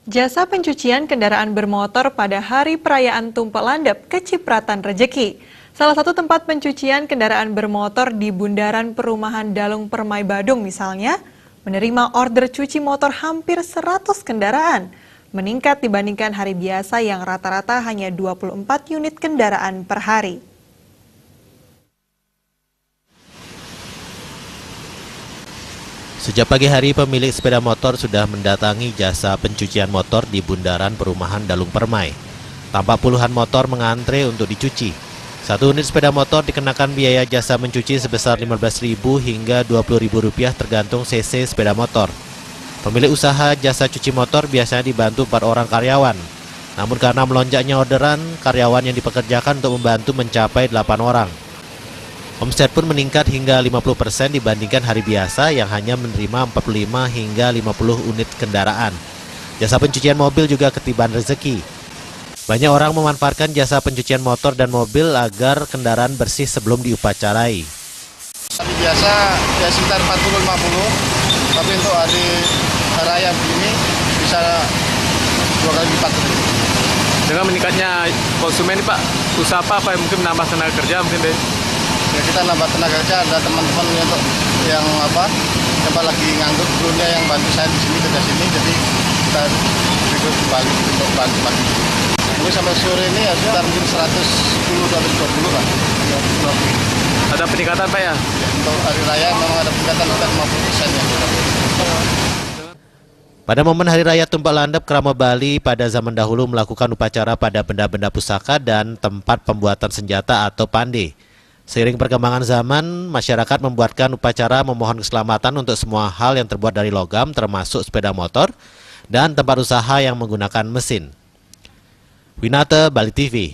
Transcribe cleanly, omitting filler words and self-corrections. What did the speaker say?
Jasa pencucian kendaraan bermotor pada hari perayaan Tumpek Landep kecipratan rejeki. Salah satu tempat pencucian kendaraan bermotor di Bundaran Perumahan Dalung Permai Badung misalnya, menerima order cuci motor hampir 100 kendaraan. Meningkat dibandingkan hari biasa yang rata-rata hanya 24 unit kendaraan per hari. Sejak pagi hari, pemilik sepeda motor sudah mendatangi jasa pencucian motor di Bundaran Perumahan Dalung Permai. Tampak puluhan motor mengantre untuk dicuci. Satu unit sepeda motor dikenakan biaya jasa mencuci sebesar Rp15.000 hingga Rp20.000 tergantung cc sepeda motor. Pemilik usaha jasa cuci motor biasanya dibantu 4 orang karyawan. Namun karena melonjaknya orderan, karyawan yang dipekerjakan untuk membantu mencapai 8 orang. Omset pun meningkat hingga 50% dibandingkan hari biasa yang hanya menerima 45 hingga 50 unit kendaraan. Jasa pencucian mobil juga ketiban rezeki. Banyak orang memanfaatkan jasa pencucian motor dan mobil agar kendaraan bersih sebelum diupacarai. Hari biasa ya sekitar 40-50, tapi untuk hari raya begini bisa 2 kali lipat. Dengan meningkatnya konsumen, Pak, usaha apa yang mungkin menambah tenaga kerja mungkin deh? Ya kita nambah tenaga kerja, ada teman-teman untuk yang lagi nganggur dulunya yang bantu saya di sini kerja sini, jadi kita berikut kembali untuk bantu lagi. Ini sampai sore ini ya sekitar mungkin 110-120 Pak. Ada peningkatan, Pak ya? Untuk hari raya memang ada peningkatan sekitar 50% ya. Pada momen Hari Raya Tumpek Landep, Krama Bali pada zaman dahulu melakukan upacara pada benda-benda pusaka dan tempat pembuatan senjata atau pande. Seiring perkembangan zaman, masyarakat membuatkan upacara memohon keselamatan untuk semua hal yang terbuat dari logam, termasuk sepeda motor dan tempat usaha yang menggunakan mesin. Winata, Bali TV.